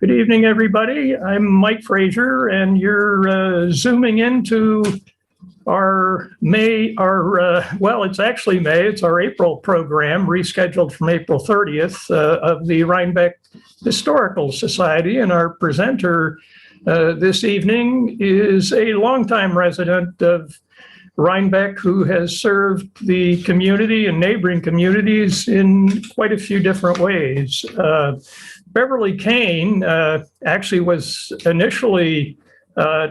Good evening, everybody. I'm Mike Frazier, and you're zooming into our it's actually May, it's our April program, rescheduled from April 30th of the Rhinebeck Historical Society. And our presenter this evening is a longtime resident of Rhinebeck who has served the community and neighboring communities in quite a few different ways. Beverly Kane actually was initially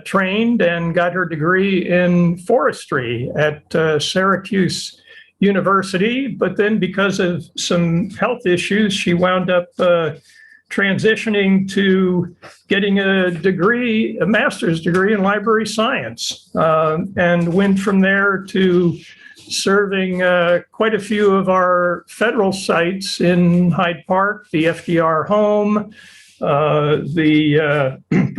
trained and got her degree in forestry at Syracuse University, but then because of some health issues, she wound up transitioning to getting a master's degree in library science, and went from there to serving quite a few of our federal sites in Hyde Park, the FDR home, for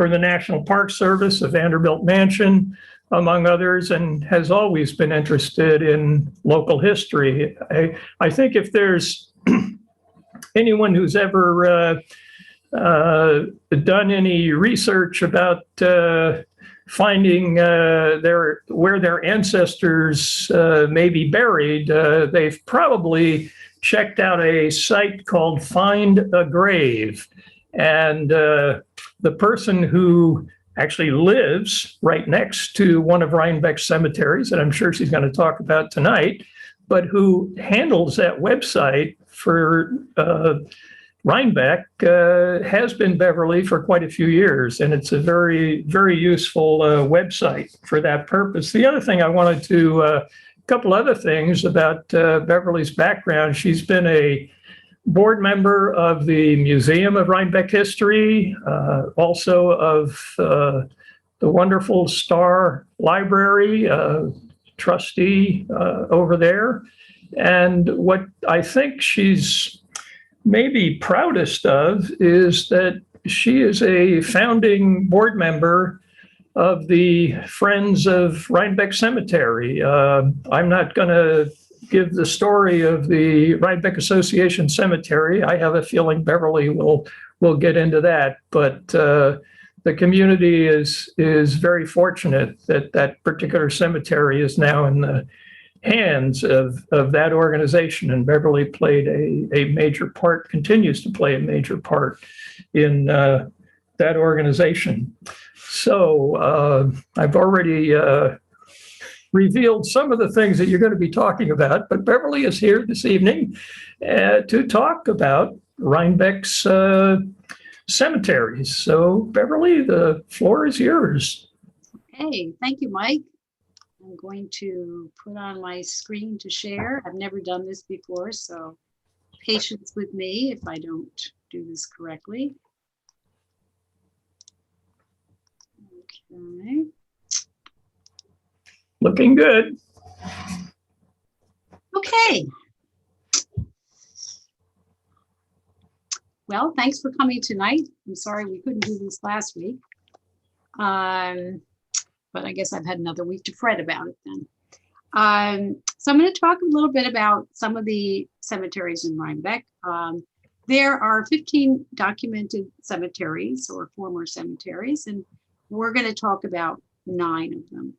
the National Park Service, the Vanderbilt Mansion, among others, and has always been interested in local history. I think if there's anyone who's ever done any research about finding where their ancestors may be buried, they've probably checked out a site called Find a Grave. And the person who actually lives right next to one of Rhinebeck's cemeteries, that I'm sure she's going to talk about tonight, but who handles that website for Rhinebeck, has been Beverly for quite a few years, and it's a very, very useful website for that purpose. The other thing I wanted to, a couple other things about Beverly's background. She's been a board member of the Museum of Rhinebeck History, also of the wonderful Star Library, trustee over there. And what I think she's maybe proudest of is that she is a founding board member of the Friends of Rhinebeck Cemetery. I'm not going to give the story of the Rhinebeck Association Cemetery. I have a feeling Beverly will get into that, but the community is very fortunate that that particular cemetery is now in the hands of that organization, and Beverly played a major part, continues to play a major part in that organization. So I've already revealed some of the things that you're going to be talking about, but Beverly is here this evening to talk about Rhinebeck's cemeteries. So Beverly, the floor is yours. Hey, thank you, Mike. I'm going to put on my screen to share. I've never done this before, so patience with me if I don't do this correctly. Okay. Looking good. Okay. Well, thanks for coming tonight. I'm sorry we couldn't do this last week. But I guess I've had another week to fret about it then. So I'm going to talk a little bit about some of the cemeteries in Rhinebeck. There are 15 documented cemeteries or former cemeteries, and we're going to talk about 9 of them.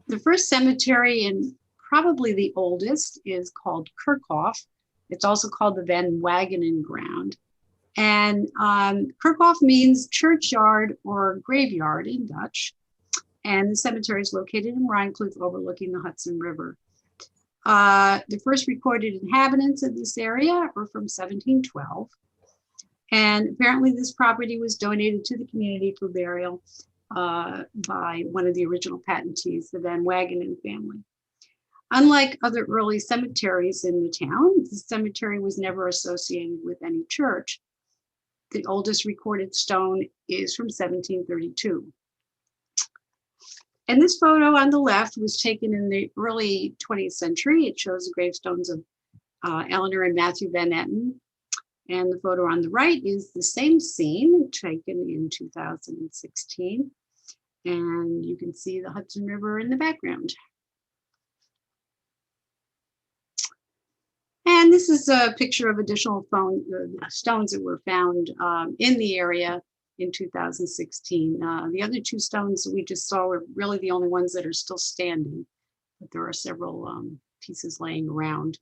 The first cemetery, and probably the oldest, is called Kirkhof. It's also called the Van Wagenen ground. And Kirkhof means churchyard or graveyard in Dutch. And the cemetery is located in Rhinecliff overlooking the Hudson River. The first recorded inhabitants of this area were from 1712. And apparently this property was donated to the community for burial by one of the original patentees, the Van Wagenen family. Unlike other early cemeteries in the town, the cemetery was never associated with any church. The oldest recorded stone is from 1732. And this photo on the left was taken in the early 20th century. It shows the gravestones of Eleanor and Matthew Van Etten. And the photo on the right is the same scene taken in 2016. And you can see the Hudson River in the background. And this is a picture of additional stones that were found in the area in 2016. The other two stones that we just saw were really the only ones that are still standing, but there are several pieces laying around.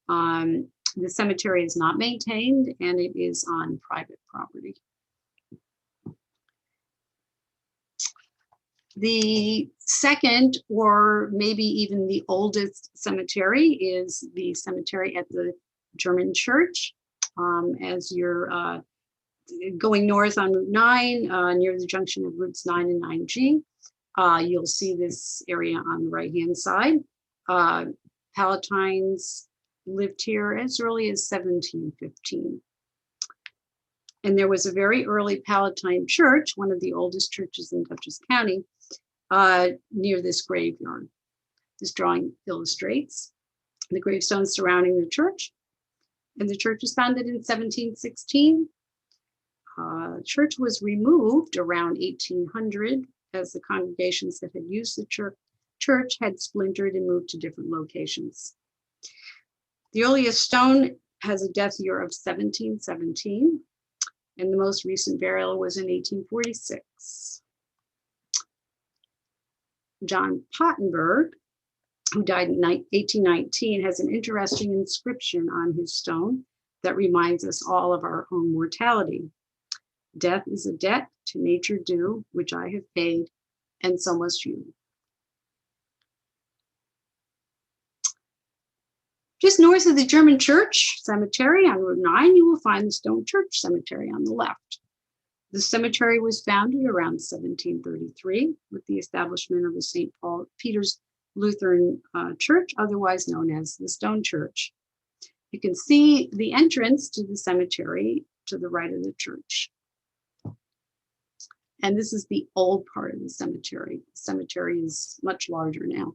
The cemetery is not maintained and it is on private property. The second, or maybe even the oldest cemetery, is the cemetery at the German church. As you're going north on Route 9, near the junction of routes 9 and 9G, you'll see this area on the right-hand side. Palatines lived here as early as 1715. And there was a very early Palatine church, one of the oldest churches in Dutchess County, near this graveyard. This drawing illustrates the gravestones surrounding the church. And the church was founded in 1716. Church was removed around 1800 as the congregations that had used the church had splintered and moved to different locations. The earliest stone has a death year of 1717, and the most recent burial was in 1846. John Pottenberg, who died in 1819, has an interesting inscription on his stone that reminds us all of our own mortality. Death is a debt to nature due, which I have paid, and so must you. Just north of the German Church Cemetery on Route 9, you will find the Stone Church Cemetery on the left. The cemetery was founded around 1733 with the establishment of the St. Peter's Lutheran Church, otherwise known as the Stone Church. You can see the entrance to the cemetery to the right of the church. And this is the old part of the cemetery. The cemetery is much larger now.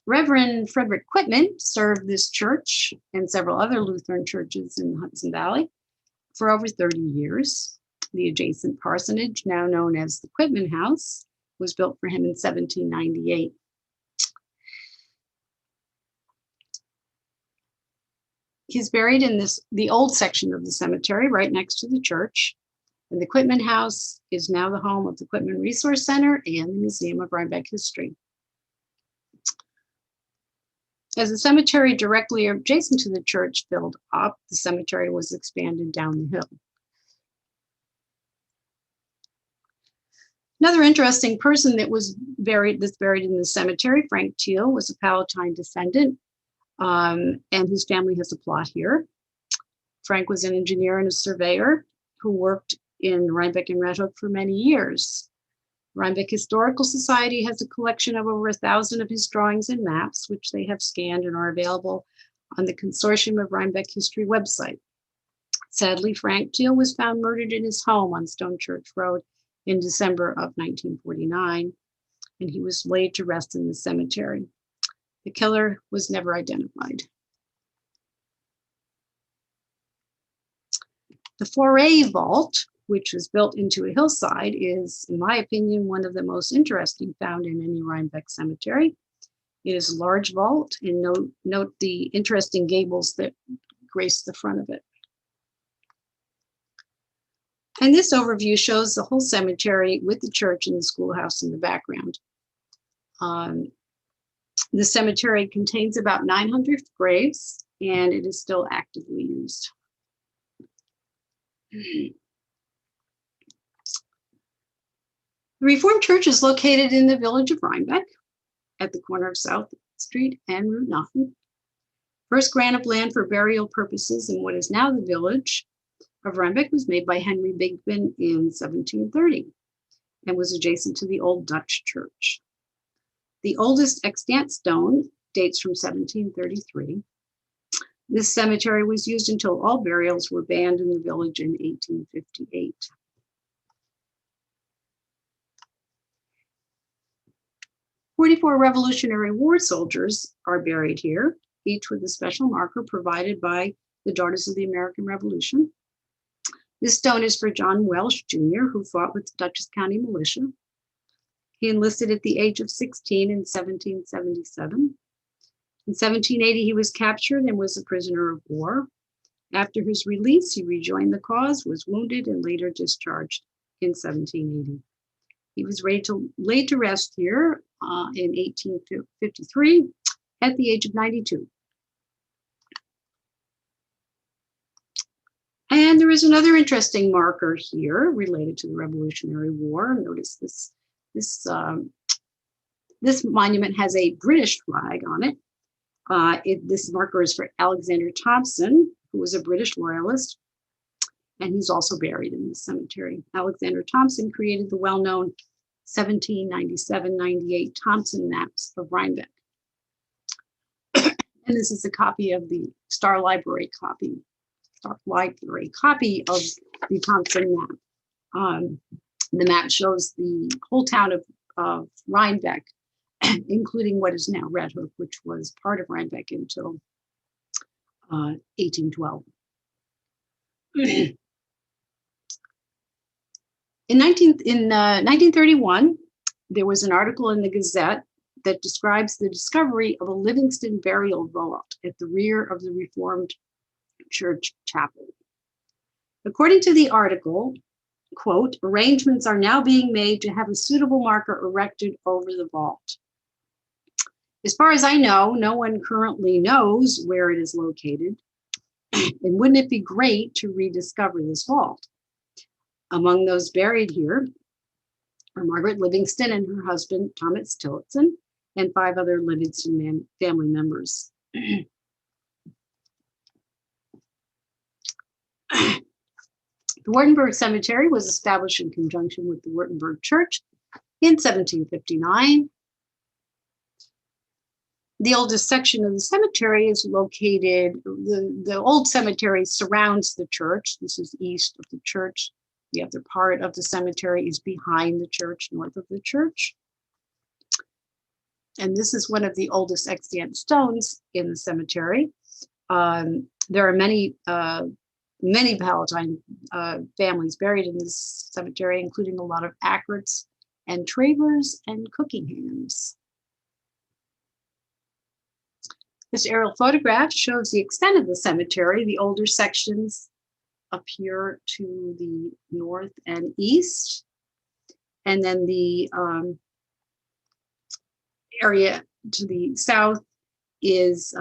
Reverend Frederick Quitman served this church and several other Lutheran churches in the Hudson Valley for over 30 years. The adjacent parsonage, now known as the Quitman House, was built for him in 1798. He's buried in the old section of the cemetery right next to the church. And the Quitman House is now the home of the Quitman Resource Center and the Museum of Rhinebeck History. As the cemetery directly adjacent to the church filled up, the cemetery was expanded down the hill. Another interesting person that's buried in the cemetery, Frank Thiel, was a Palatine descendant, and his family has a plot here. Frank was an engineer and a surveyor who worked in Rhinebeck and Red Hook for many years. Rhinebeck Historical Society has a collection of over 1,000 of his drawings and maps, which they have scanned and are available on the Consortium of Rhinebeck History website. Sadly, Frank Thiel was found murdered in his home on Stone Church Road in December of 1949, and he was laid to rest in the cemetery. The killer was never identified. The Foray Vault, which was built into a hillside, is, in my opinion, one of the most interesting found in any Rhinebeck cemetery. It is a large vault, and note the interesting gables that grace the front of it. And this overview shows the whole cemetery with the church and the schoolhouse in the background. The cemetery contains about 900 graves, and it is still actively used. The Reformed Church is located in the village of Rhinebeck at the corner of South Street and Route 9. First grant of land for burial purposes in what is now the village of Rhinebeck was made by Henry Bigben in 1730 and was adjacent to the old Dutch church. The oldest extant stone dates from 1733. This cemetery was used until all burials were banned in the village in 1858. "44 Revolutionary War soldiers are buried here, each with a special marker provided by the Daughters of the American Revolution. This stone is for John Welsh, Jr., who fought with the Dutchess County Militia. He enlisted at the age of 16 in 1777. In 1780, he was captured and was a prisoner of war. After his release, he rejoined the cause, was wounded, and later discharged in 1780. He was laid to rest here in 1853 at the age of 92. And there is another interesting marker here related to the Revolutionary War. Notice this monument has a British flag on it. This marker is for Alexander Thompson, who was a British loyalist, and he's also buried in the cemetery. Alexander Thompson created the well-known 1797-98 Thompson maps of Rhinebeck. And this is a copy of the Star Library copy of the Thompson map. The map shows the whole town of Rhinebeck, including what is now Red Hook, which was part of Rhinebeck until 1812. In 1931, there was an article in the Gazette that describes the discovery of a Livingston burial vault at the rear of the Reformed Church chapel. According to the article, quote, arrangements are now being made to have a suitable marker erected over the vault. As far as I know, no one currently knows where it is located. And wouldn't it be great to rediscover this vault? Among those buried here are Margaret Livingston and her husband, Thomas Tillotson, and 5 other Livingston family members. The Wurttemberg Cemetery was established in conjunction with the Wurttemberg Church in 1759. The oldest section of the cemetery is located, the old cemetery surrounds the church. This is east of the church. The other part of the cemetery is behind the church, north of the church. And this is one of the oldest extant stones in the cemetery. There are many Palatine families buried in this cemetery, including a lot of Ackerts and Travers and Cookinghams. This aerial photograph shows the extent of the cemetery. The older sections appear to the north and east, and then the area to the south is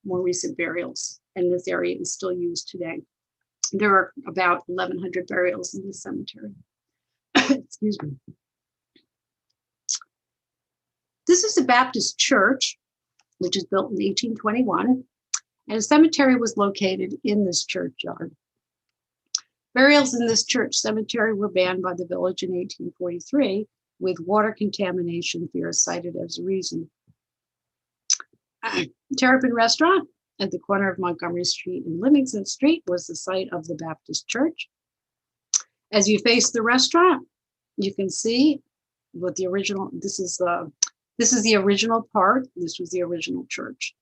more recent burials, and this area is still used today. There are about 1,100 burials in the cemetery. Excuse me. This is a Baptist church, which is built in 1821, and a cemetery was located in this churchyard. Burials in this church cemetery were banned by the village in 1843, with water contamination fears cited as a reason. Terrapin Restaurant at the corner of Montgomery Street and Livingston Street was the site of the Baptist church. As you face the restaurant, you can see what the original, this is the original part. This was the original church.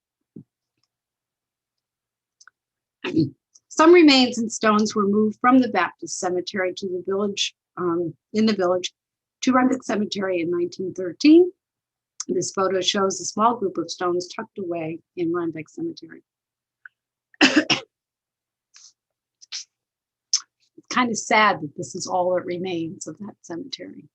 Some remains and stones were moved from the Baptist cemetery to the village, to Rhinebeck Cemetery in 1913. This photo shows a small group of stones tucked away in Rhinebeck Cemetery. It's kind of sad that this is all that remains of that cemetery.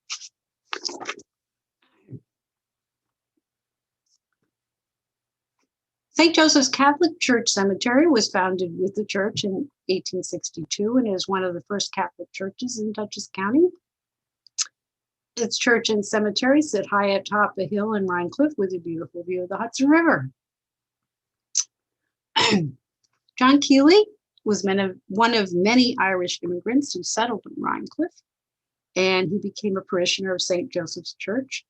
St. Joseph's Catholic Church Cemetery was founded with the church in 1862 and is one of the first Catholic churches in Dutchess County. Its church and cemetery sit high atop a hill in Rhinecliff with a beautiful view of the Hudson River. John Keeley was one of many Irish immigrants who settled in Rhinecliff, and he became a parishioner of St. Joseph's Church.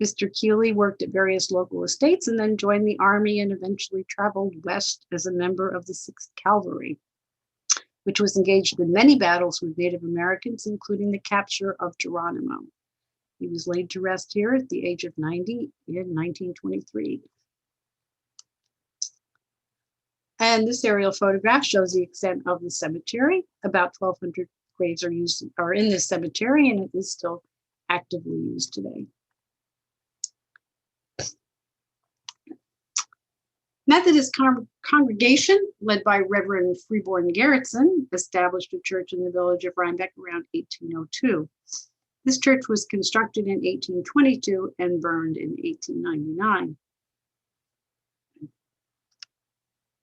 Mr. Keeley worked at various local estates and then joined the army and eventually traveled west as a member of the 6th Cavalry, which was engaged in many battles with Native Americans, including the capture of Geronimo. He was laid to rest here at the age of 90 in 1923. And this aerial photograph shows the extent of the cemetery. About 1,200 graves are in this cemetery, and it is still actively used today. Methodist congregation, led by Reverend Freeborn Garretson, established a church in the village of Rhinebeck around 1802. This church was constructed in 1822 and burned in 1899.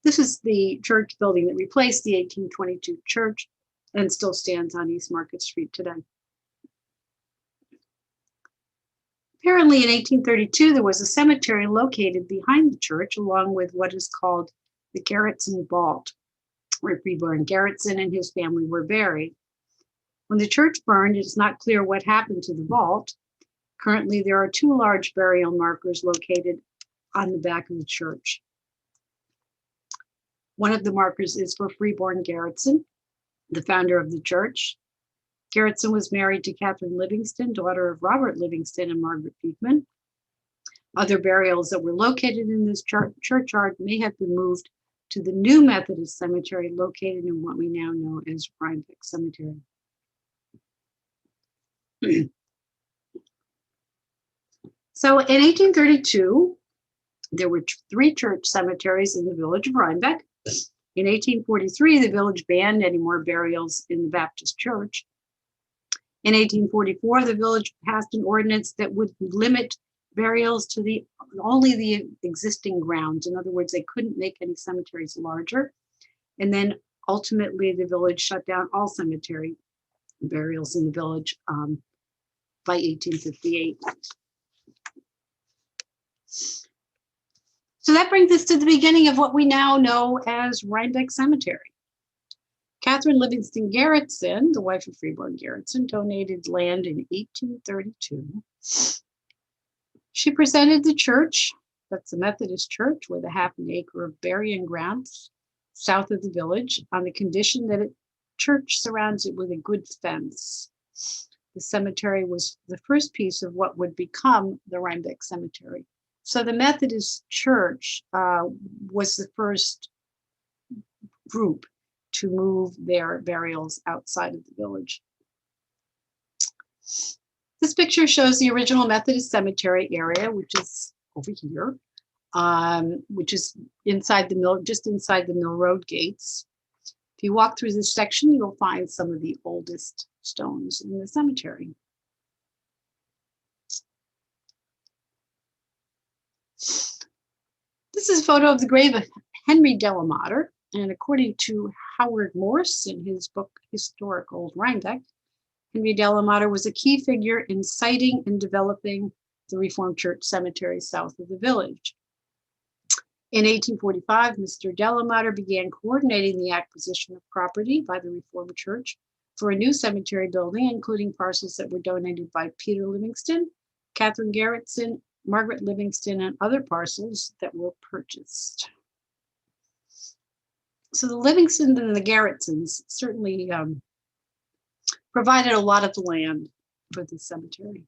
This is the church building that replaced the 1822 church and still stands on East Market Street today. Apparently in 1832, there was a cemetery located behind the church, along with what is called the Garretson Vault, where Freeborn Garretson and his family were buried. When the church burned, it's not clear what happened to the vault. Currently, there are 2 large burial markers located on the back of the church. One of the markers is for Freeborn Garretson, the founder of the church. Garretson was married to Catherine Livingston, daughter of Robert Livingston and Margaret Beekman. Other burials that were located in this churchyard may have been moved to the new Methodist cemetery located in what we now know as Rhinebeck Cemetery. So in 1832, there were 3 church cemeteries in the village of Rhinebeck. In 1843, the village banned any more burials in the Baptist church. In 1844, the village passed an ordinance that would limit burials to only the existing grounds. In other words, they couldn't make any cemeteries larger. And then ultimately, the village shut down all cemetery burials in the village by 1858. So that brings us to the beginning of what we now know as Rhinebeck Cemetery. Catherine Livingston Garretson, the wife of Freeborn Garretson, donated land in 1832. She presented the church, that's the Methodist church, with a half an acre of burying grounds south of the village, on the condition that the church surrounds it with a good fence. The cemetery was the first piece of what would become the Rhinebeck Cemetery. So the Methodist church was the first group to move their burials outside of the village. This picture shows the original Methodist cemetery area, which is over here, which is inside the mill, just inside the Mill Road gates. If you walk through this section, you'll find some of the oldest stones in the cemetery. This is a photo of the grave of Henry Delamater, and according to Howard Morse in his book Historic Old Rhinebeck, Henry Delamater was a key figure in siting and developing the Reformed Church cemetery south of the village. In 1845, Mr. Delamater began coordinating the acquisition of property by the Reformed Church for a new cemetery building, including parcels that were donated by Peter Livingston, Catherine Garretson, Margaret Livingston, and other parcels that were purchased. So the Livingstons and the Garretsons certainly provided a lot of land for the cemetery.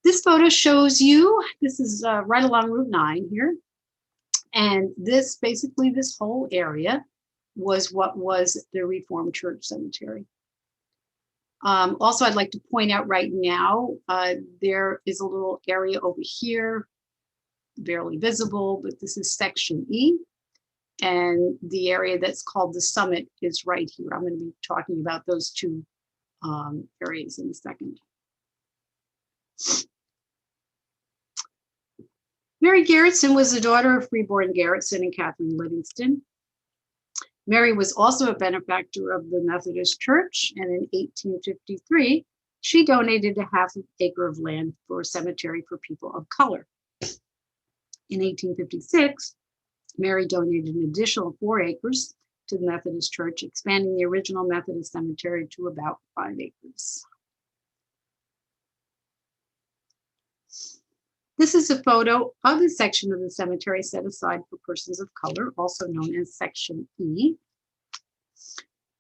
This photo shows you, this is right along Route 9 here. And this, basically this whole area was what was the Reformed Church Cemetery. Also, I'd like to point out right now, there is a little area over here, barely visible, but this is section E. And the area that's called the Summit is right here. I'm going to be talking about those 2 areas in a second. Mary Garretson was the daughter of Freeborn Garretson and Catherine Livingston. Mary was also a benefactor of the Methodist Church, and in 1853, she donated a half an acre of land for a cemetery for people of color. In 1856, Mary donated an additional 4 acres to the Methodist Church, expanding the original Methodist cemetery to about 5 acres. This is a photo of the section of the cemetery set aside for persons of color, also known as Section E.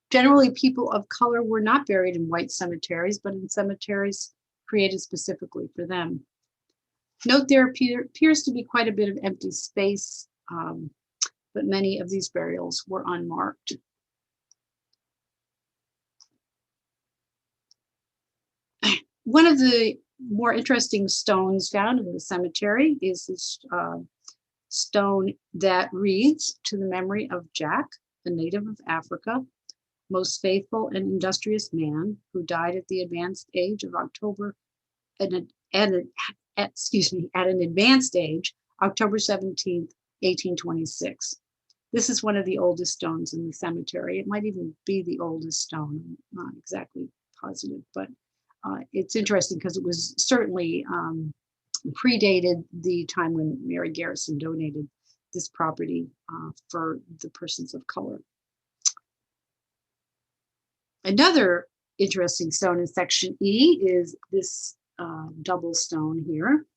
Generally, people of color were not buried in white cemeteries, but in cemeteries created specifically for them. Note there appears to be quite a bit of empty space, but many of these burials were unmarked. One of the more interesting stones found in the cemetery is this stone that reads, "To the memory of Jack, a native of Africa, most faithful and industrious man, who died at the advanced age of October, at an advanced age, October 17th, 1826. This is one of the oldest stones in the cemetery. It might even be the oldest stone. I'm not exactly positive, but it's interesting because it was certainly predated the time when Mary Garrison donated this property for the persons of color. Another interesting stone in section E is this double stone here.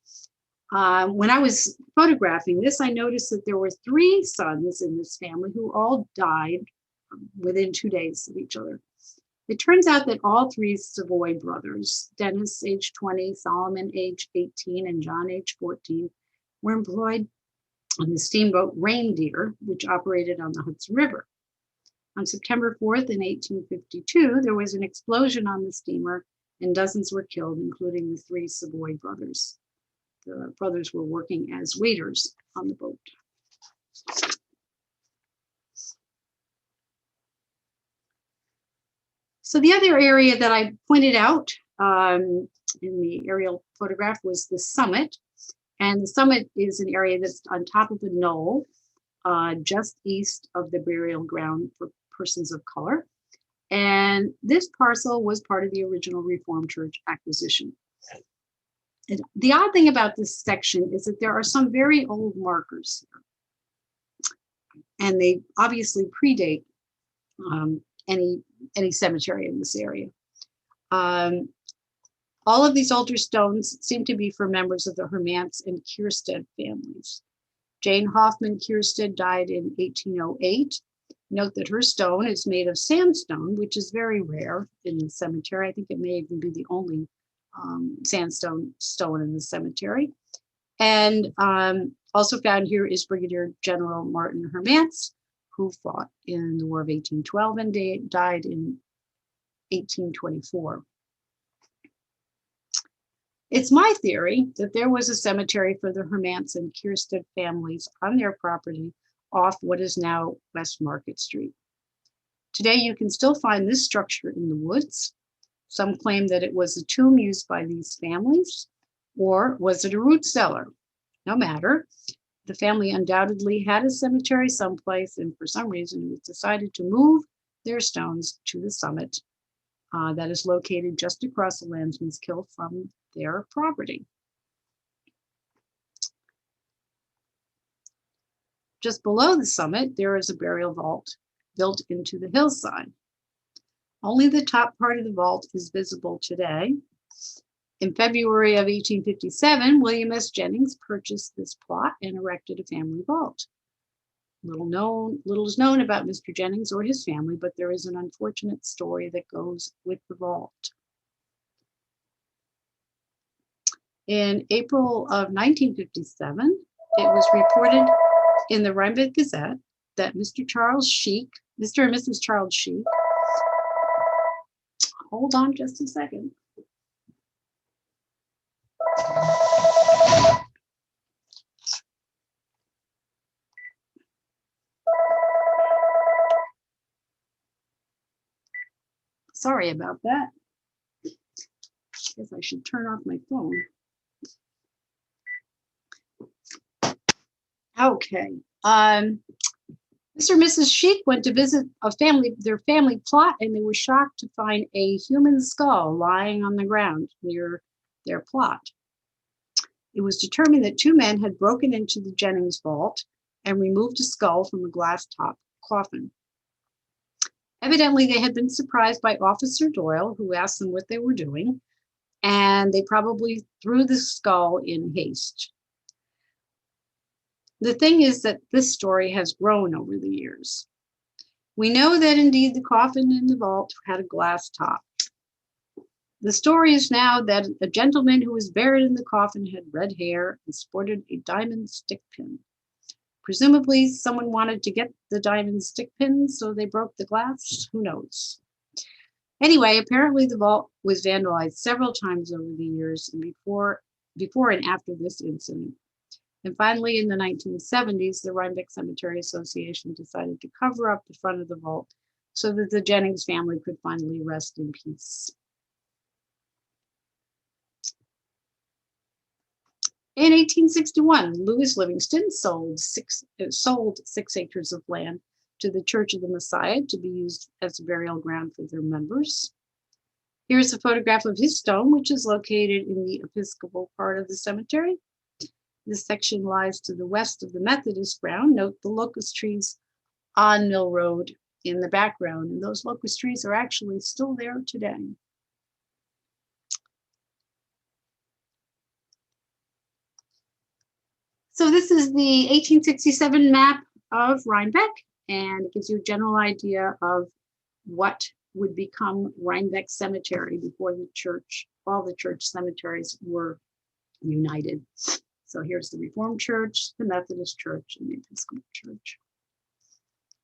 When I was photographing this, I noticed that there were 3 sons in this family who all died within 2 days of each other. It turns out that all 3 Savoy brothers, Dennis, age 20, Solomon, age 18, and John, age 14, were employed on the steamboat Reindeer, which operated on the Hudson River. On September 4th in 1852, there was an explosion on the steamer and dozens were killed, including the 3 Savoy brothers. The brothers were working as waiters on the boat. So the other area that I pointed out in the aerial photograph was the summit. And the summit is an area that's on top of a knoll just east of the burial ground for persons of color. And this parcel was part of the original Reformed Church acquisition. And the odd thing about this section is that there are some very old markers here. And they obviously predate any cemetery in this area. All of these older stones seem to be for members of the Hermance and Kierstead families. Jane Hoffman Kierstead died in 1808. Note that her stone is made of sandstone, which is very rare in the cemetery. I think it may even be the only sandstone stone in the cemetery. And also found here is Brigadier General Martin Hermance, who fought in the War of 1812 and died in 1824. It's my theory that there was a cemetery for the Hermance and Kierstead families on their property off what is now West Market Street. Today, you can still find this structure in the woods. Some claim that it was a tomb used by these families, or was it a root cellar? No matter. The family undoubtedly had a cemetery someplace, and for some reason, it was decided to move their stones to the summit that is located just across the Landsman's Kill from their property. Just below the summit, there is a burial vault built into the hillside. Only the top part of the vault is visible today. In February of 1857, William S. Jennings purchased this plot and erected a family vault. Little is known about Mr. Jennings or his family, but there is an unfortunate story that goes with the vault. In April of 1957, it was reported in the Rhinebeck Gazette that Mr. and Mrs. Charles Sheik, hold on just a second. Sorry about that. Guess I should turn off my phone. Okay. Mr. and Mrs. Sheik went to visit their family plot, and they were shocked to find a human skull lying on the ground near their plot. It was determined that 2 men had broken into the Jennings vault and removed a skull from a glass-top coffin. Evidently, they had been surprised by Officer Doyle, who asked them what they were doing, and they probably threw the skull in haste. The thing is that this story has grown over the years. We know that indeed the coffin in the vault had a glass top. The story is now that a gentleman who was buried in the coffin had red hair and sported a diamond stick pin. Presumably, someone wanted to get the diamond stick pin, so they broke the glass. Who knows? Anyway, apparently the vault was vandalized several times over the years and before and after this incident. And finally, in the 1970s, the Rhinebeck Cemetery Association decided to cover up the front of the vault so that the Jennings family could finally rest in peace. In 1861, Louis Livingston sold 6 acres of land to the Church of the Messiah to be used as a burial ground for their members. Here's a photograph of his stone, which is located in the Episcopal part of the cemetery. This section lies to the west of the Methodist ground. Note the locust trees on Mill Road in the background, and those locust trees are actually still there today. So this is the 1867 map of Rhinebeck, and it gives you a general idea of what would become Rhinebeck Cemetery before the church, all the church cemeteries were united. So here's the Reformed Church, the Methodist Church, and the Episcopal Church.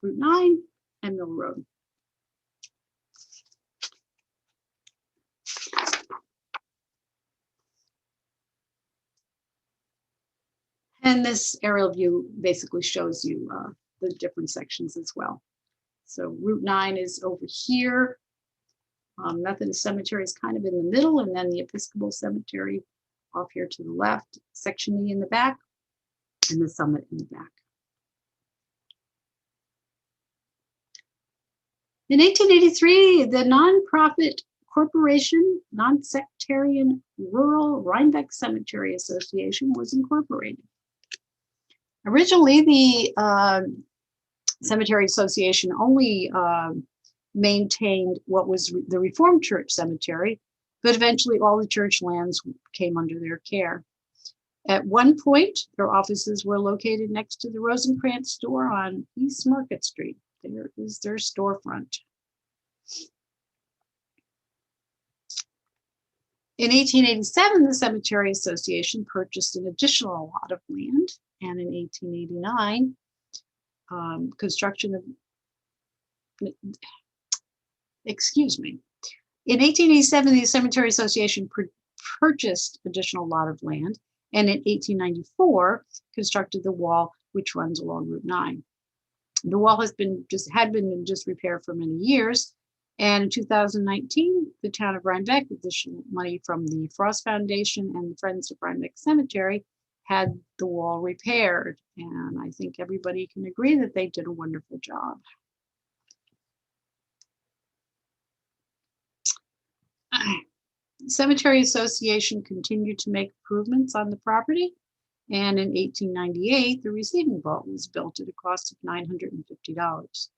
Route 9 and Mill Road. And this aerial view basically shows you the different sections as well. So Route 9 is over here. Methodist Cemetery is kind of in the middle, and then the Episcopal Cemetery off here to the left, Section E in the back, and the summit in the back. In 1883, the nonprofit corporation, Non-Sectarian Rural Rhinebeck Cemetery Association was incorporated. Originally, the Cemetery Association only maintained what was the Reformed Church Cemetery, but eventually all the church lands came under their care. At one point, their offices were located next to the Rosencrantz store on East Market Street. There is their storefront. In 1887, the Cemetery Association purchased an additional lot of land, and in 1889, In 1887, the Cemetery Association purchased additional lot of land, and in 1894, constructed the wall which runs along Route 9. The wall had been in disrepair for many years, and in 2019, the town of Rhinebeck, with additional money from the Frost Foundation and the Friends of Rhinebeck Cemetery, had the wall repaired, and I think everybody can agree that they did a wonderful job. Cemetery Association continued to make improvements on the property, and in 1898, the receiving vault was built at a cost of $950.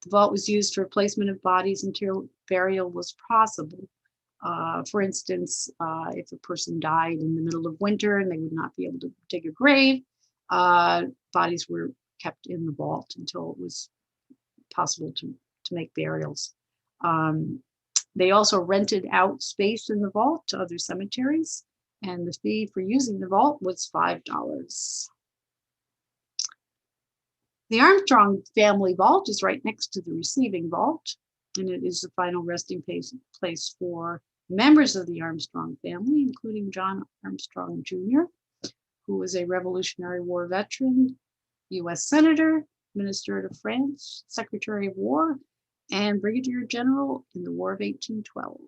The vault was used for placement of bodies until burial was possible. For instance, if a person died in the middle of winter and they would not be able to dig a grave, bodies were kept in the vault until it was possible to make burials. They also rented out space in the vault to other cemeteries, and the fee for using the vault was $5. The Armstrong family vault is right next to the receiving vault, and it is the final resting place for members of the Armstrong family, including John Armstrong Jr., who was a Revolutionary War veteran, U.S. Senator, Minister to France, Secretary of War, and Brigadier General in the War of 1812.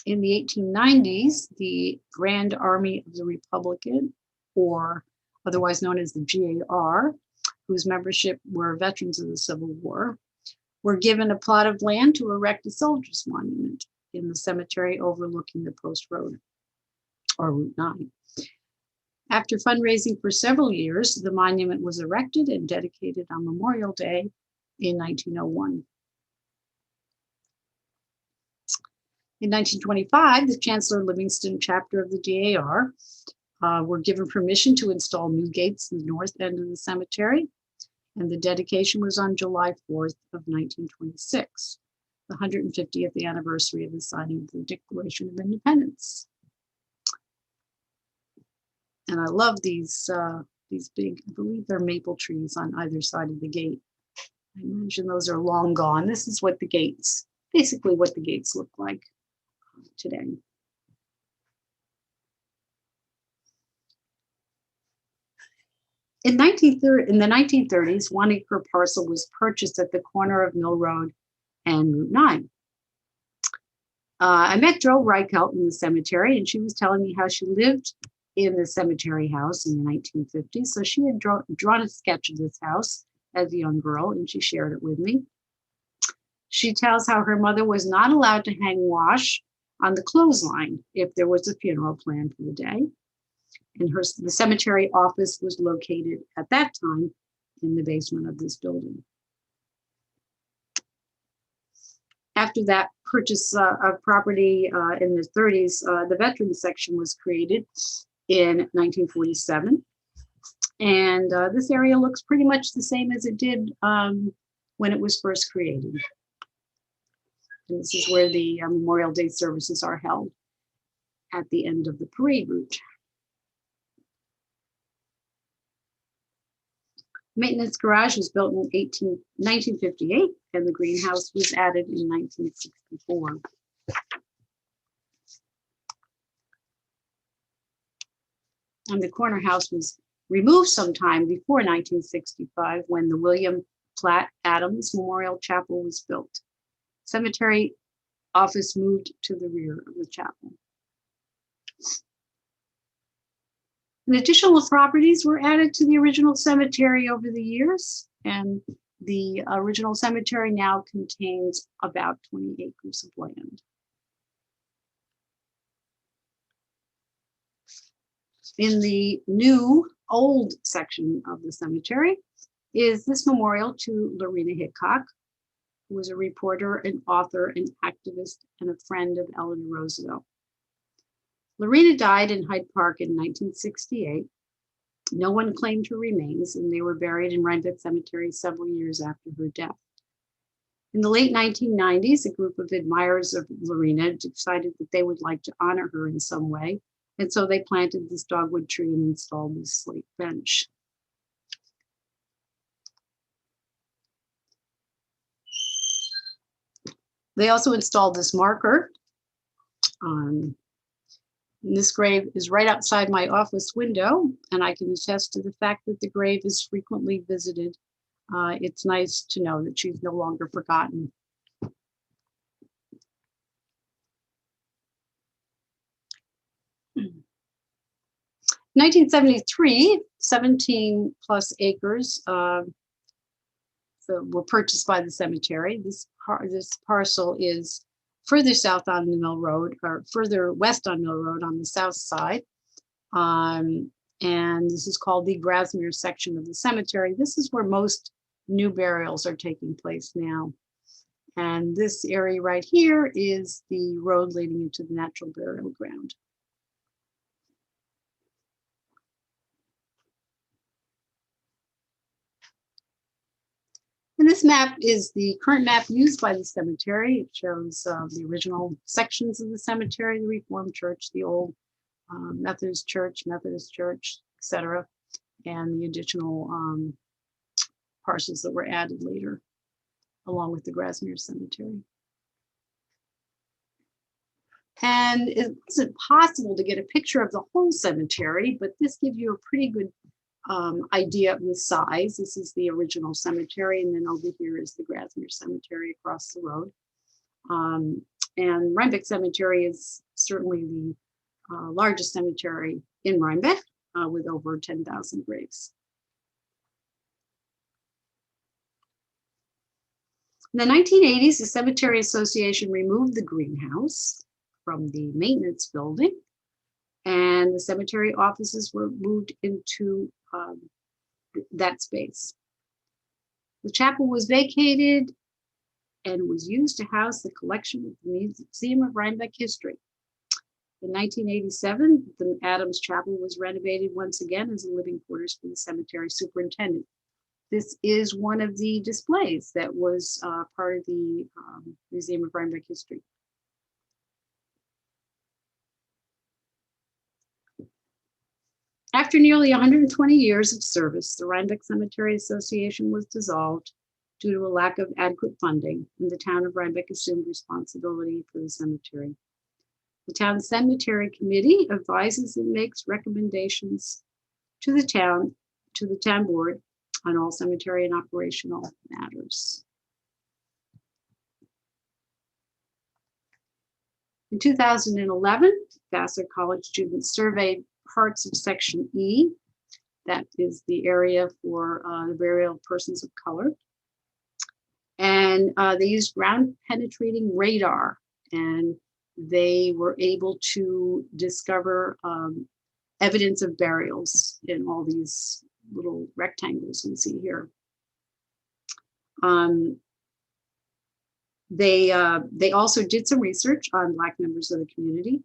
In the 1890s, the Grand Army of the Republican, or otherwise known as the GAR, whose membership were veterans of the Civil War, were given a plot of land to erect a soldier's monument in the cemetery overlooking the Post Road, or Route 9. After fundraising for several years, the monument was erected and dedicated on Memorial Day in 1901. In 1925, the Chancellor Livingston chapter of the GAR were given permission to install new gates in the north end of the cemetery, and the dedication was on July 4th of 1926, the 150th anniversary of the signing of the Declaration of Independence. And I love these big, I believe they're maple trees on either side of the gate. I imagine those are long gone. This is what the gates, basically what the gates look like today. In the 1930s, 1-acre parcel was purchased at the corner of Mill Road and Route 9. I met Jo Reichelt in the cemetery, and she was telling me how she lived in the cemetery house in the 1950s. So she had drawn a sketch of this house as a young girl, and she shared it with me. She tells how her mother was not allowed to hang wash on the clothesline if there was a funeral planned for the day. And the cemetery office was located at that time in the basement of this building. After that purchase of property in the 30s, the Veterans section was created in 1947. And this area looks pretty much the same as it did when it was first created. And this is where the Memorial Day services are held at the end of the parade route. Maintenance garage was built in 1958, and the greenhouse was added in 1964. And the corner house was removed sometime before 1965 when the William Platt Adams Memorial Chapel was built. Cemetery office moved to the rear of the chapel. And additional properties were added to the original cemetery over the years, and the original cemetery now contains about 20 acres of land. In the new old section of the cemetery is this memorial to Lorena Hickok, who was a reporter, an author, an activist, and a friend of Eleanor Roosevelt. Lorena died in Hyde Park in 1968. No one claimed her remains, and they were buried in Rhinebeck Cemetery several years after her death. In the late 1990s, a group of admirers of Lorena decided that they would like to honor her in some way, and so they planted this dogwood tree and installed this slate bench. They also installed this marker. This grave is right outside my office window, and I can attest to the fact that the grave is frequently visited. It's nice to know that she's no longer forgotten. In 1973, 17 plus acres were purchased by the cemetery. This parcel is further south on the Mill Road, or further west on Mill Road on the south side. And this is called the Grasmere section of the cemetery. This is where most new burials are taking place now. And this area right here is the road leading into the natural burial ground. And this map is the current map used by the cemetery. It shows the original sections of the cemetery, the Reformed Church, the old Methodist Church, etc., and the additional parcels that were added later, along with the Grasmere Cemetery. And it wasn't possible to get a picture of the whole cemetery, but this gives you a pretty good idea of the size. This is the original cemetery, and then over here is the Grasmere Cemetery across the road. And Rhinebeck Cemetery is certainly the largest cemetery in Rhinebeck, with over 10,000 graves. In the 1980s, the Cemetery Association removed the greenhouse from the maintenance building, and the cemetery offices were moved into that space. The chapel was vacated and was used to house the collection of the Museum of Rhinebeck History. In 1987, the Adams Chapel was renovated once again as a living quarters for the cemetery superintendent. This is one of the displays that was part of the Museum of Rhinebeck History. After nearly 120 years of service, the Rhinebeck Cemetery Association was dissolved, due to a lack of adequate funding, and the town of Rhinebeck assumed responsibility for the cemetery. The town cemetery committee advises and makes recommendations to the town board on all cemetery and operational matters. In 2011, Vassar College students surveyed parts of Section E, that is the area for the burial of persons of color. And they used ground penetrating radar, and they were able to discover evidence of burials in all these little rectangles we see here. They also did some research on Black members of the community,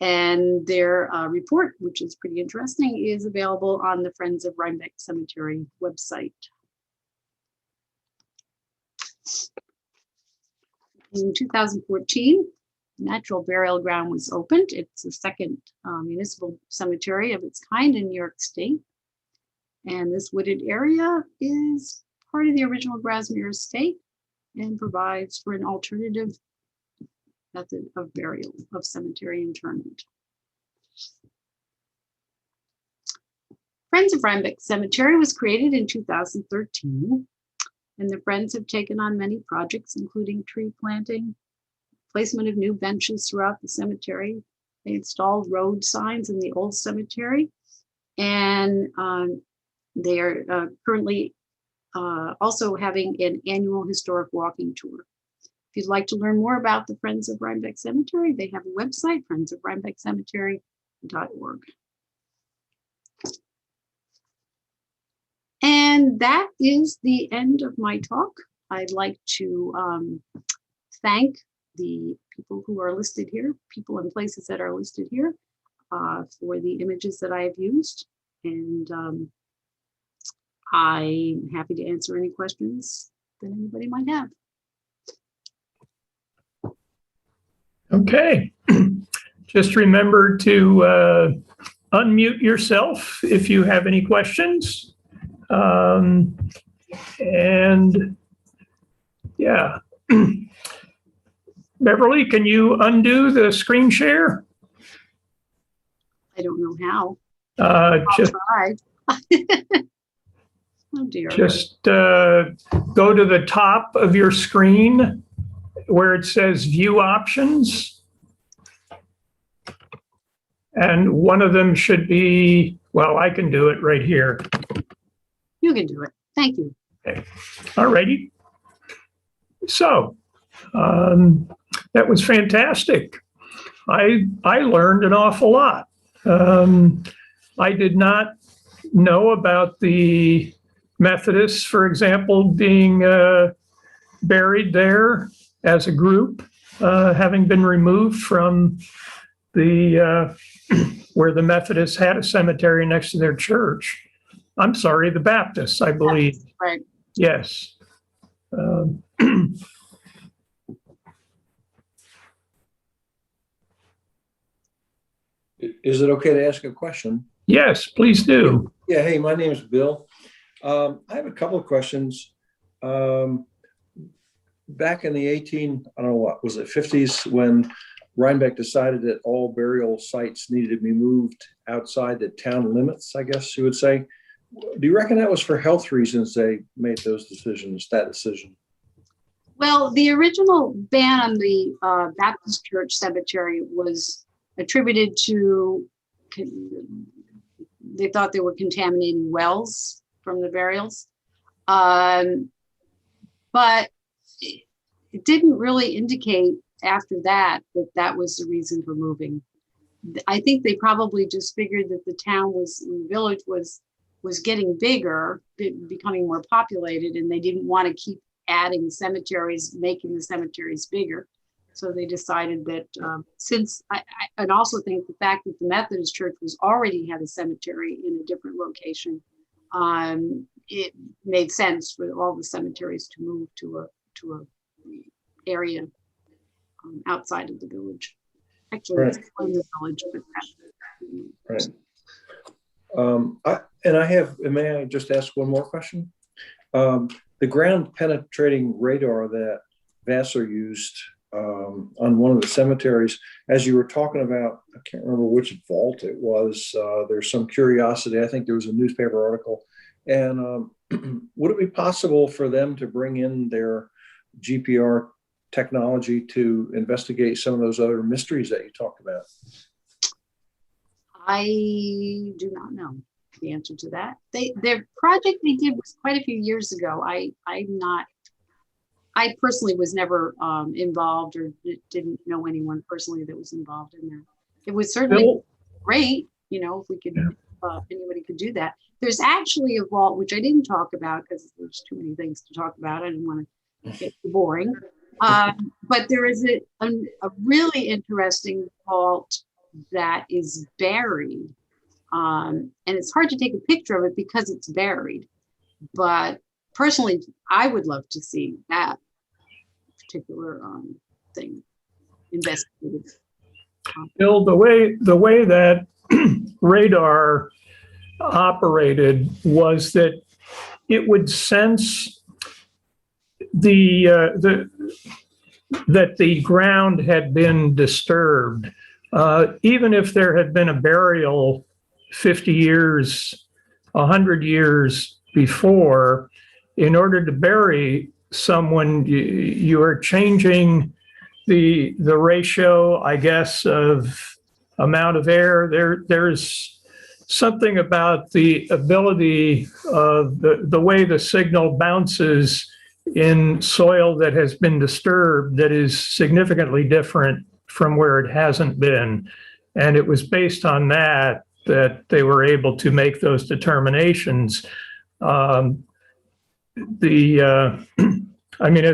and their report, which is pretty interesting, is available on the Friends of Rhinebeck Cemetery website. In 2014, Natural Burial Ground was opened. It's the second municipal cemetery of its kind in New York State. And this wooded area is part of the original Grasmere estate and provides for an alternative method of burial, of cemetery interment. Friends of Rhinebeck Cemetery was created in 2013, and the Friends have taken on many projects, including tree planting, placement of new benches throughout the cemetery. They installed road signs in the old cemetery, and they are currently also having an annual historic walking tour. If you'd like to learn more about the Friends of Rhinebeck Cemetery, they have a website, friendsofrhinebeckcemetery.org. And that is the end of my talk. I'd like to thank the people who are listed here, people and places that are listed here, for the images that I have used. And I'm happy to answer any questions that anybody might have. Okay. Just remember to unmute yourself if you have any questions. And yeah. Beverly, can you undo the screen share? I don't know how. I'll try. Oh dear. Just go to the top of your screen where it says View Options. And one of them should be, well, I can do it right here. You can do it. Thank you. Okay. All righty. So that was fantastic. I learned an awful lot. I did not know about the Methodists, for example, being buried there as a group, having been removed from the where the Methodists had a cemetery next to their church. I'm sorry, the Baptists, I believe. Right. Yes. Is it okay to ask a question? Yes, please do. Yeah, hey, my name is Bill. I have a couple of questions. Back in the I don't know what, was it 50s, when Rhinebeck decided that all burial sites needed to be moved outside the town limits, I guess you would say. Do you reckon that was for health reasons they made those decisions, that decision? Well, the original ban on the Baptist Church Cemetery was attributed to, they thought they were contaminating wells from the burials. But it didn't really indicate after that that that was the reason for moving. I think they probably just figured that the village was getting bigger, becoming more populated, and they didn't want to keep adding cemeteries, making the cemeteries bigger. So they decided that and also think the fact that the Methodist Church already had a cemetery in a different location, it made sense for all the cemeteries to move to a area outside of the village. Actually, Right. it's in the village, but Right. May I just ask one more question? The the ground penetrating radar that Vassar used on one of the cemeteries, as you were talking about, I can't remember which vault it was. There's some curiosity. I think there was a newspaper article. And would it be possible for them to bring in their GPR technology to investigate some of those other mysteries that you talked about? I do not know the answer to that. Their project they did was quite a few years ago. I personally was never involved or didn't know anyone personally that was involved in that. It was certainly great, if we could, anybody could do that. There's actually a vault, which I didn't talk about because there's too many things to talk about. I didn't want to get too boring. But there is a really interesting vault that is buried. And it's hard to take a picture of it because it's buried. But personally, I would love to see that particular thing investigated. Bill, the way that radar operated was that it would sense that the ground had been disturbed, even if there had been a burial 50 years, 100 years before. In order to bury someone, you are changing the ratio, I guess, of amount of air. There's something about the ability of the way the signal bounces in soil that has been disturbed that is significantly different from where it hasn't been. And it was based on that they were able to make those determinations. As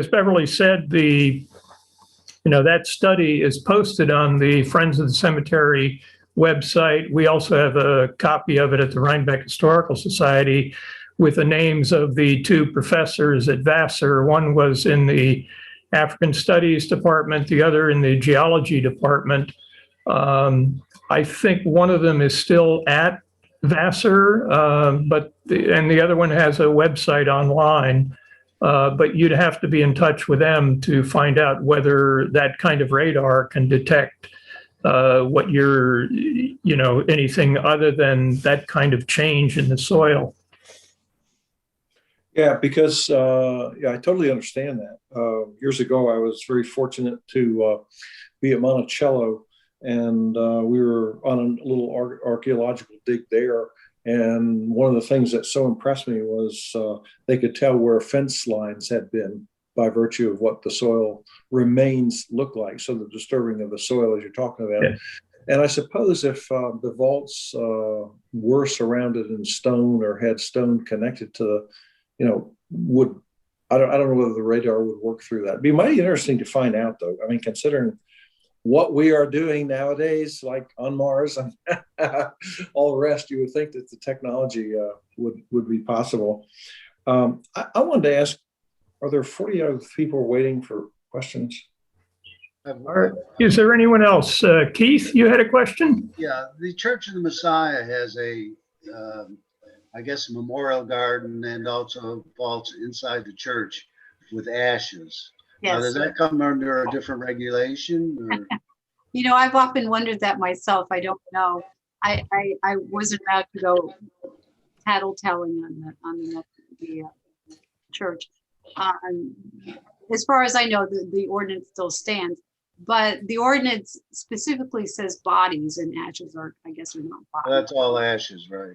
Beverly said, that study is posted on the Friends of the Cemetery website. We also have a copy of it at the Rhinebeck Historical Society with the names of the two professors at Vassar. One was in the African Studies Department, the other in the Geology Department. I think one of them is still at Vassar, and the other one has a website online. But you'd have to be in touch with them to find out whether that kind of radar can detect anything other than that kind of change in the soil. Yeah, because I totally understand that. Years ago, I was very fortunate to be at Monticello, and we were on a little archaeological dig there. And one of the things that so impressed me was they could tell where fence lines had been by virtue of what the soil remains look like. So the disturbing of the soil, as you're talking about. Yeah. And I suppose if the vaults were surrounded in stone or had stone connected to I don't know whether the radar would work through that. It'd be mighty interesting to find out, though. I mean, considering what we are doing nowadays, like on Mars and all the rest, you would think that the technology would be possible. I wanted to ask, are there 40 other people waiting for questions? Is there anyone else? Keith, you had a question? Yeah, the Church of the Messiah has a memorial garden and also vaults inside the church with ashes. Yes. Does that come under a different regulation? Or? I've often wondered that myself. I don't know. I wasn't about to go tattletelling on the church. As far as I know, the ordinance still stands, but the ordinance specifically says bodies, and ashes are not bodies. That's all ashes, right?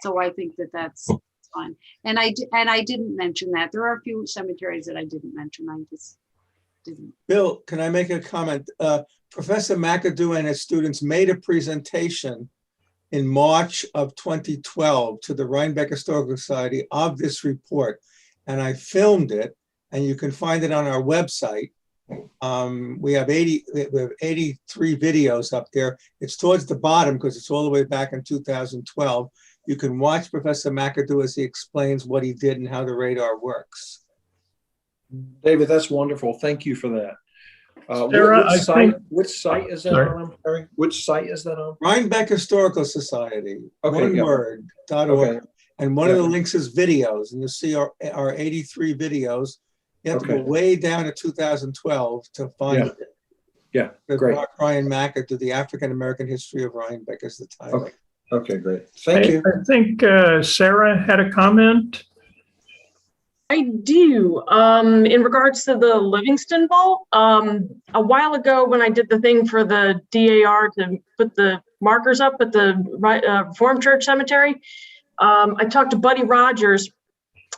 So I think that's fine. And I didn't mention that. There are a few cemeteries that I didn't mention. I just didn't. Bill, can I make a comment? Professor McAdoo and his students made a presentation in March of 2012 to the Rhinebeck Historical Society of this report, and I filmed it, and you can find it on our website. We have 83 videos up there. It's towards the bottom because it's all the way back in 2012. You can watch Professor McAdoo as he explains what he did and how the radar works. David, that's wonderful. Thank you for that. Sarah, which site is that on? Which site is that on? Rhinebeck Historical Society. Okay, One word. .org. And one of the links is videos, and you'll see our 83 videos. You have to go way down to 2012 to find it. Yeah, great. Brian Macker to the African American history of Rhinebeck is the title. Okay, great. Thank you. I think Sarah had a comment. I do. In regards to the Livingston Vault, a while ago when I did the thing for the DAR to put the markers up at the Reformed Church Cemetery, I talked to Buddy Rogers,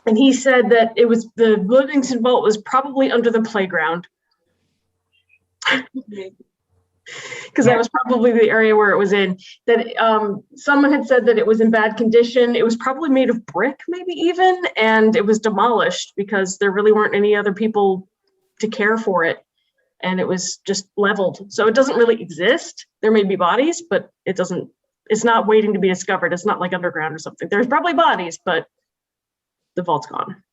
and he said that it was the Livingston Vault was probably under the playground. Because that was probably the area where it was in. That someone had said that it was in bad condition. It was probably made of brick, maybe even, and it was demolished because there really weren't any other people to care for it, and it was just leveled. So it doesn't really exist. There may be bodies, but it doesn't. It's not waiting to be discovered. It's not like underground or something. There's probably bodies, but the vault's gone.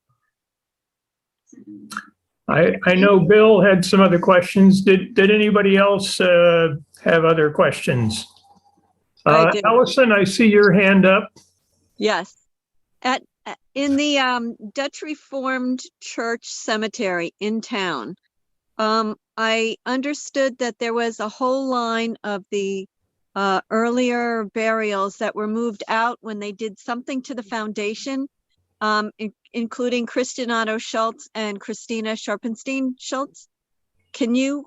I know Bill had some other questions. Did anybody else have other questions? I did. Allison, I see your hand up. Yes. In the Dutch Reformed Church Cemetery in town, I understood that there was a whole line of the earlier burials that were moved out when they did something to the foundation, including Kristen Otto Schultz and Christina Sharpenstein Schultz. Can you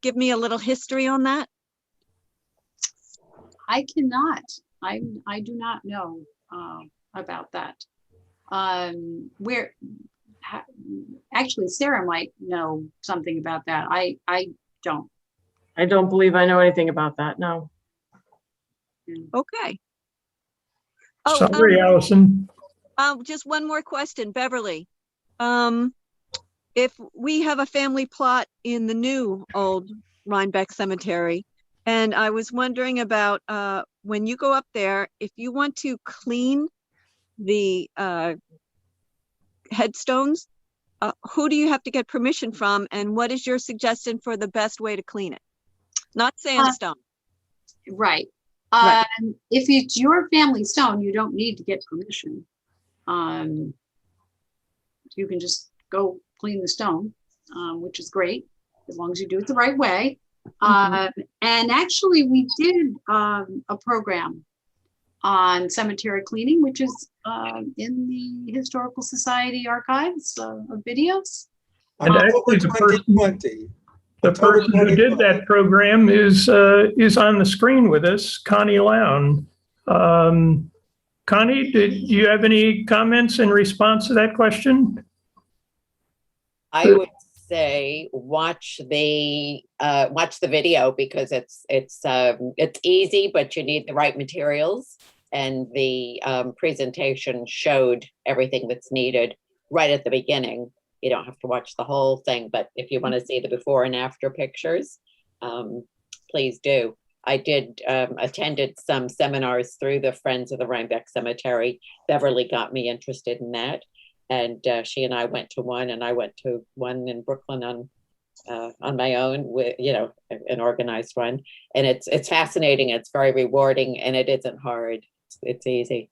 give me a little history on that? I cannot. I do not know about that. Actually, Sarah might know something about that. I don't. I don't believe I know anything about that. No. Okay. Sorry, Allison. Just one more question, Beverly. If we have a family plot in the new old Rhinebeck Cemetery, and I was wondering about when you go up there, if you want to clean the headstones, who do you have to get permission from, and what is your suggestion for the best way to clean it? Not sandstone. Right. Right. If it's your family stone, you don't need to get permission. You can just go clean the stone, which is great as long as you do it the right way. And actually, we did a program on cemetery cleaning, which is in the Historical Society archives of videos. And actually, the person who did that program is on the screen with us, Connie Lown. Connie, do you have any comments in response to that question? I would say watch the video because it's easy, but you need the right materials, and the presentation showed everything that's needed right at the beginning. You don't have to watch the whole thing, but if you want to see the before and after pictures, please do. I did attended some seminars through the Friends of the Rhinebeck Cemetery. Beverly got me interested in that, and she and I went to one, and I went to one in Brooklyn on my own with an organized one, and it's fascinating. It's very rewarding, and it isn't hard. It's easy.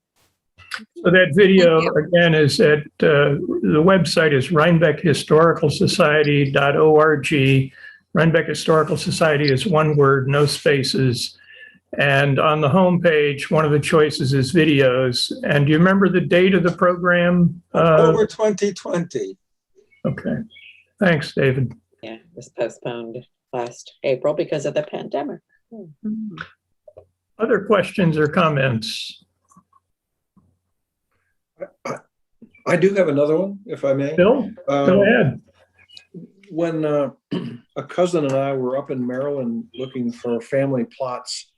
So that video again is at the website is rhinebeckhistoricalsociety.org. Rhinebeck Historical Society is one word, no spaces. And on the homepage, one of the choices is videos. And do you remember the date of the program? October 2020. Okay. Thanks, David. Yeah, it was postponed last April because of the pandemic. Other questions or comments? I do have another one, if I may. Bill, go ahead. When a cousin and I were up in Maryland looking for family plots,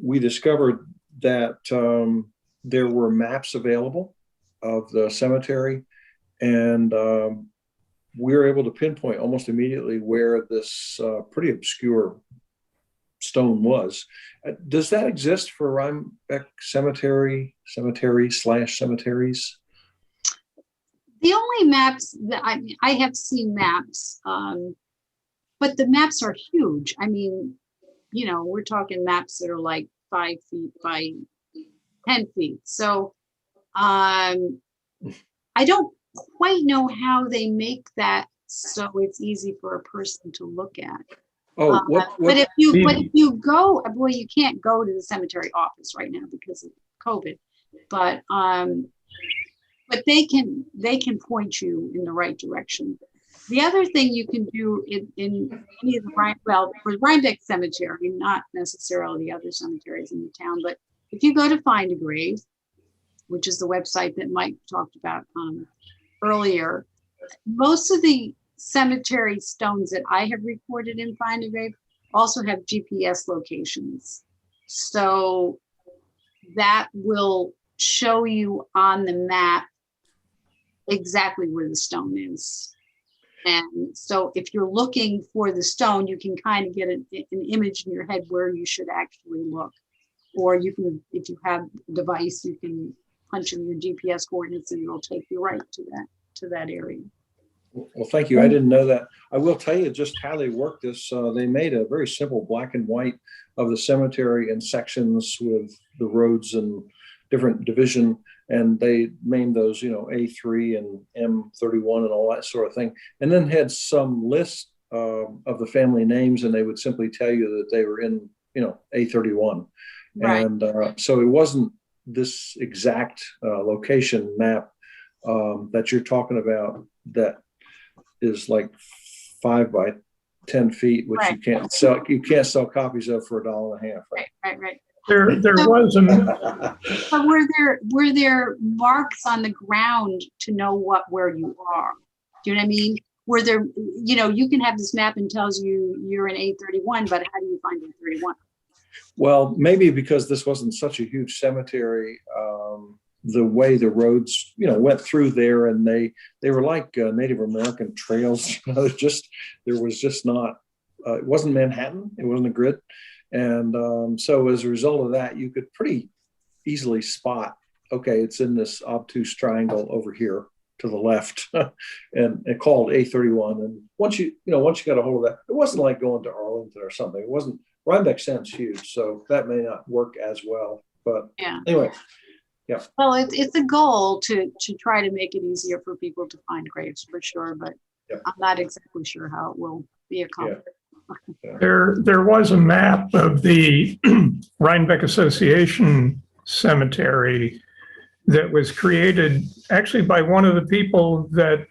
we discovered that there were maps available of the cemetery, and we were able to pinpoint almost immediately where this pretty obscure stone was. Does that exist for Rhinebeck cemeteries? The only maps that I have seen maps, but the maps are huge. I mean, we're talking maps that are like 5 feet by 10 feet. So I don't quite know how they make that so it's easy for a person to look at. Oh, But if you go, boy, you can't go to the cemetery office right now because of COVID. But they can point you in the right direction. The other thing you can do in any of the for Rhinebeck Cemetery, not necessarily the other cemeteries in the town, but if you go to Find a Grave, which is the website that Mike talked about earlier, most of the cemetery stones that I have recorded in Find a Grave also have GPS locations. So that will show you on the map exactly where the stone is. And so if you're looking for the stone, you can kind of get an image in your head where you should actually look. Or you can, if you have a device, you can punch in your GPS coordinates and it'll take you right to that area. Well, thank you. I didn't know that. I will tell you just how they work this. They made a very simple black and white of the cemetery in sections with the roads and different division. And they named those, A3 and M31 and all that sort of thing. And then had some list of the family names, and they would simply tell you that they were in, A31. Right. And so it wasn't this exact location map that you're talking about that is like 5 by 10 feet, which Right. you can't sell copies of for $1.50. Right. There was a, But were there marks on the ground to know where you are? Do you know what I mean? Were there, you can have this map and tells you you're in A31, but how do you find A31? Well, maybe because this wasn't such a huge cemetery, the way the roads, went through there, and they were like Native American trails. There was just not. It wasn't Manhattan. It wasn't a grid, and so as a result of that, you could pretty easily spot. Okay, it's in this obtuse triangle over here to the left, and it called A31. And once you got a hold of that, it wasn't like going to Arlington or something. It wasn't. Rhinebeck sounds huge, so that may not work as well. But Yeah. Anyway, yeah. Well, it's a goal to try to make it easier for people to find graves for sure, but Yeah. I'm not exactly sure how it will be accomplished. there was a map of the Rhinebeck Association Cemetery that was created actually by one of the people that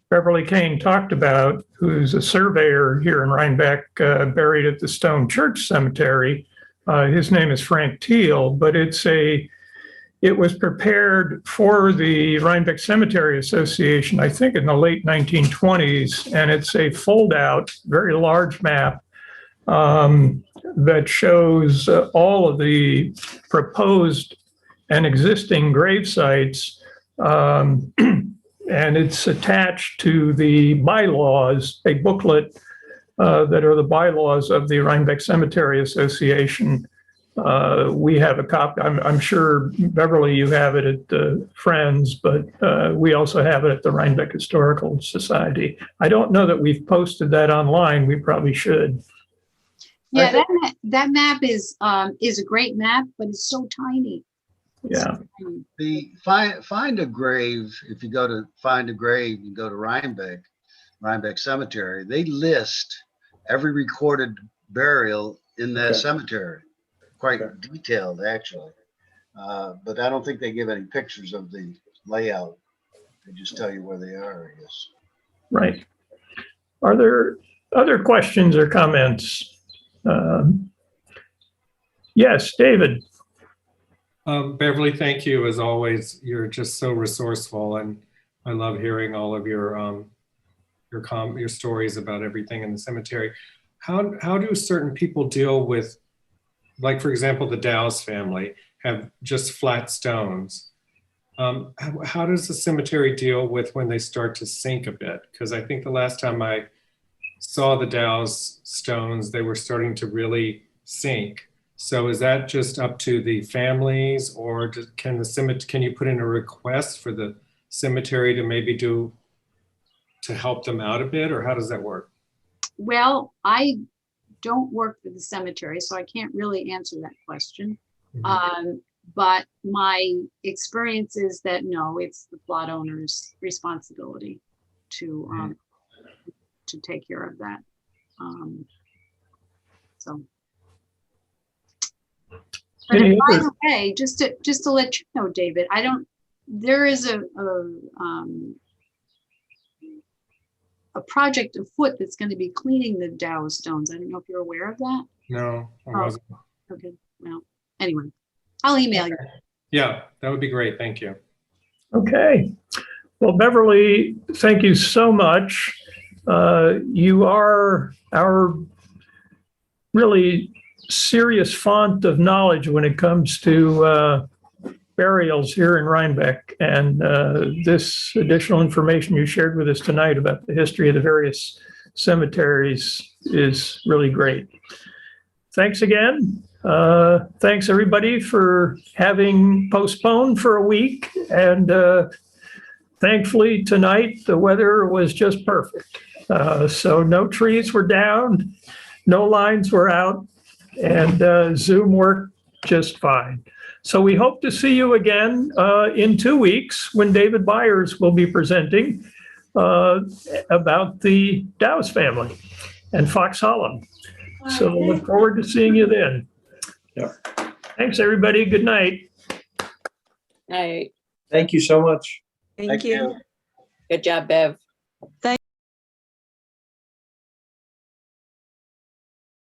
Beverly Kane talked about, who's a surveyor here in Rhinebeck, buried at the Stone Church Cemetery. His name is Frank Teal, but it was prepared for the Rhinebeck Cemetery Association, I think in the late 1920s, and it's a fold-out, very large map that shows all of the proposed and existing grave sites. And it's attached to the bylaws, a booklet that are the bylaws of the Rhinebeck Cemetery Association. We have a copy. I'm sure, Beverly, you have it at the Friends, but we also have it at the Rhinebeck Historical Society. I don't know that we've posted that online. We probably should. Yeah, that map is a great map, but it's so tiny. Yeah. The find a grave. If you go to find a grave, you go to Rhinebeck Cemetery. They list every recorded burial in that cemetery, quite detailed actually. But I don't think they give any pictures of the layout. They just tell you where they are, I guess. Right. Are there other questions or comments? Yes, David. Beverly, thank you as always. You're just so resourceful, and I love hearing all of your stories about everything in the cemetery. How do certain people deal with, like for example, the Dow's family have just flat stones? How does the cemetery deal with when they start to sink a bit? Because I think the last time I saw the Dow's stones, they were starting to really sink. So is that just up to the families, or can you put in a request for the cemetery to maybe to help them out a bit, or how does that work? Well, I don't work for the cemetery, so I can't really answer that question. Mm-hmm. But my experience is that no, it's the plot owner's responsibility to take care of that. So. But Any by other- the way, just to let you know, David, there is a project afoot that's going to be cleaning the Dow stones. I don't know if you're aware of that. No, I Oh. wasn't. Okay, well, anyway, I'll email you. Yeah, that would be great. Thank you. Okay. Well, Beverly, thank you so much. You are our really serious font of knowledge when it comes to burials here in Rhinebeck. And this additional information you shared with us tonight about the history of the various cemeteries is really great. Thanks again. Thanks everybody for having postponed for a week. And thankfully tonight, the weather was just perfect. So no trees were down, no lines were out, and Zoom worked just fine. So we hope to see you again in 2 weeks when David Byers will be presenting about the Dow's family and Fox Hollow. So we'll look forward to seeing you then. Yeah. Thanks, everybody. Good night. All right. Thank you so much. Thank you. Good job, Bev.